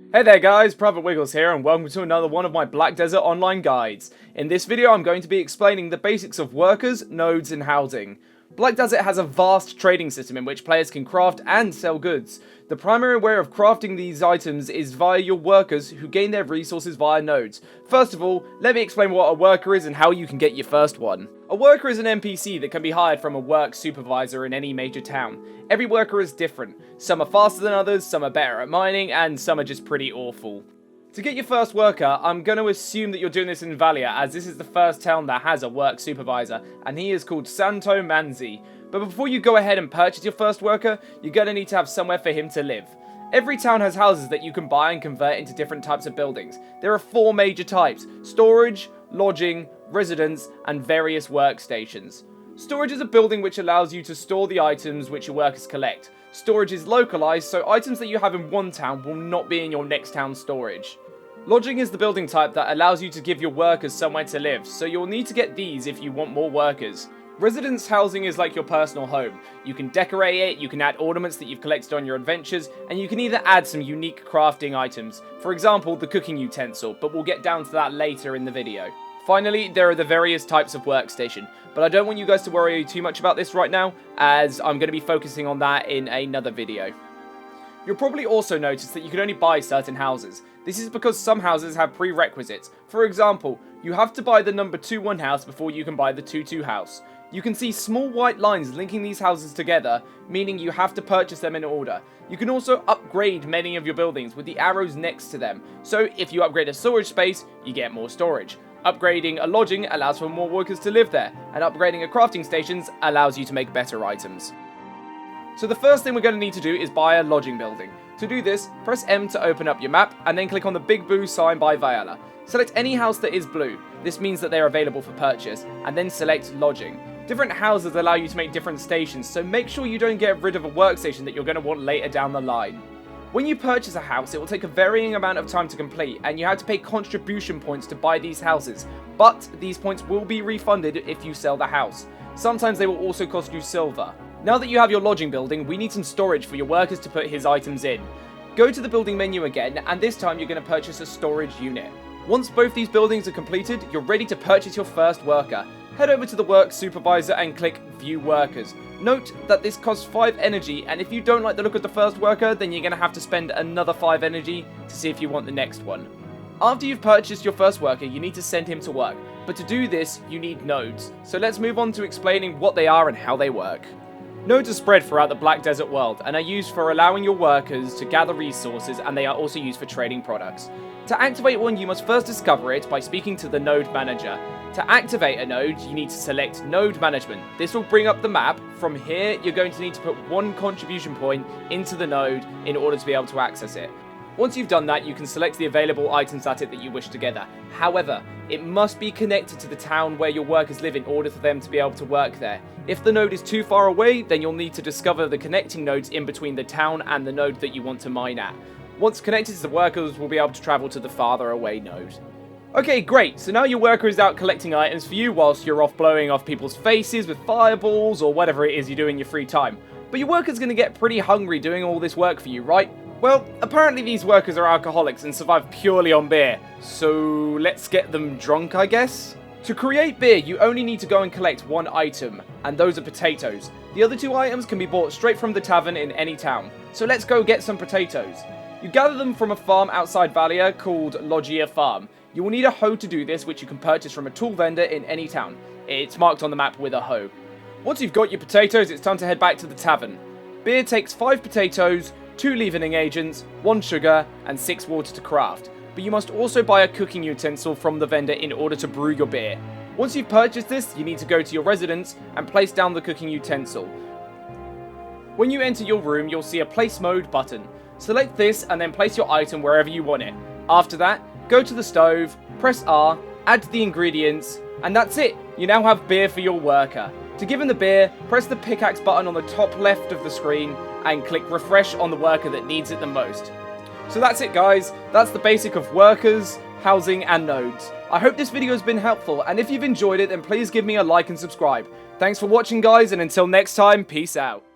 Hey there guys, Private Wiggles here and welcome to another one of my Black Desert online guides. In this video I'm going to be explaining the basics of workers, nodes and housing. Black Desert has a vast trading system in which players can craft and sell goods. The primary way of crafting these items is via your workers who gain their resources via nodes. First of all, let me explain what a worker is and how you can get your first one. A worker is an NPC that can be hired from a work supervisor in any major town. Every worker is different. Some are faster than others, some are better at mining, and some are just pretty awful. To get your first worker, I'm going to assume that you're doing this in Valia, as this is the first town that has a work supervisor, and he is called Santo Manzi. But before you go ahead and purchase your first worker, you're going to need to have somewhere for him to live. Every town has houses that you can buy and convert into different types of buildings. There are 4 major types: storage, lodging, residence, and various workstations. Storage is a building which allows you to store the items which your workers collect. Storage is localized, so items that you have in one town will not be in your next town's storage. Lodging is the building type that allows you to give your workers somewhere to live, so you'll need to get these if you want more workers. Residence housing is like your personal home. You can decorate it, you can add ornaments that you've collected on your adventures, and you can either add some unique crafting items. For example, the cooking utensil, but we'll get down to that later in the video. Finally, there are the various types of workstation, but I don't want you guys to worry too much about this right now, as I'm going to be focusing on that in another video. You'll probably also notice that you can only buy certain houses. This is because some houses have prerequisites. For example, you have to buy the number 21 house before you can buy the 22 house. You can see small white lines linking these houses together, meaning you have to purchase them in order. You can also upgrade many of your buildings with the arrows next to them. So if you upgrade a storage space, you get more storage. Upgrading a lodging allows for more workers to live there, and upgrading a crafting stations allows you to make better items. So the first thing we're going to need to do is buy a lodging building. To do this, press M to open up your map, and then click on the big blue sign by Viola. Select any house that is blue. This means that they are available for purchase, and then select lodging. Different houses allow you to make different stations, so make sure you don't get rid of a workstation that you're going to want later down the line. When you purchase a house, it will take a varying amount of time to complete, and you have to pay contribution points to buy these houses, but these points will be refunded if you sell the house. Sometimes they will also cost you silver. Now that you have your lodging building, we need some storage for your workers to put his items in. Go to the building menu again, and this time you're going to purchase a storage unit. Once both these buildings are completed, you're ready to purchase your first worker. Head over to the work supervisor and click View Workers. Note that this costs 5 energy, and if you don't like the look of the first worker, then you're going to have to spend another 5 energy to see if you want the next one. After you've purchased your first worker, you need to send him to work. But to do this, you need nodes. So let's move on to explaining what they are and how they work. Nodes are spread throughout the Black Desert world and are used for allowing your workers to gather resources, and they are also used for trading products. To activate one, you must first discover it by speaking to the node manager. To activate a node, you need to select Node Management. This will bring up the map. From here, you're going to need to put 1 contribution point into the node in order to be able to access it. Once you've done that, you can select the available items at it that you wish to gather. However, it must be connected to the town where your workers live in order for them to be able to work there. If the node is too far away, then you'll need to discover the connecting nodes in between the town and the node that you want to mine at. Once connected, the workers will be able to travel to the farther away node. Okay, great, so now your worker is out collecting items for you whilst you're off blowing off people's faces with fireballs or whatever it is you do in your free time. But your worker's going to get pretty hungry doing all this work for you, right? Well, apparently these workers are alcoholics and survive purely on beer, so let's get them drunk, I guess? To create beer, you only need to go and collect 1 item, and those are potatoes. The other 2 items can be bought straight from the tavern in any town, so let's go get some potatoes. You gather them from a farm outside Valia called Loggia Farm. You will need a hoe to do this, which you can purchase from a tool vendor in any town. It's marked on the map with a hoe. Once you've got your potatoes, it's time to head back to the tavern. Beer takes 5 potatoes, 2 leavening agents, 1 sugar, and 6 water to craft. But you must also buy a cooking utensil from the vendor in order to brew your beer. Once you've purchased this, you need to go to your residence and place down the cooking utensil. When you enter your room, you'll see a Place Mode button. Select this and then place your item wherever you want it. After that, go to the stove, press R, add the ingredients, and that's it. You now have beer for your worker. To give him the beer, press the pickaxe button on the top left of the screen and click refresh on the worker that needs it the most. So that's it guys, that's the basic of workers, housing and nodes. I hope this video has been helpful, and if you've enjoyed it then please give me a like and subscribe. Thanks for watching guys, and until next time, peace out.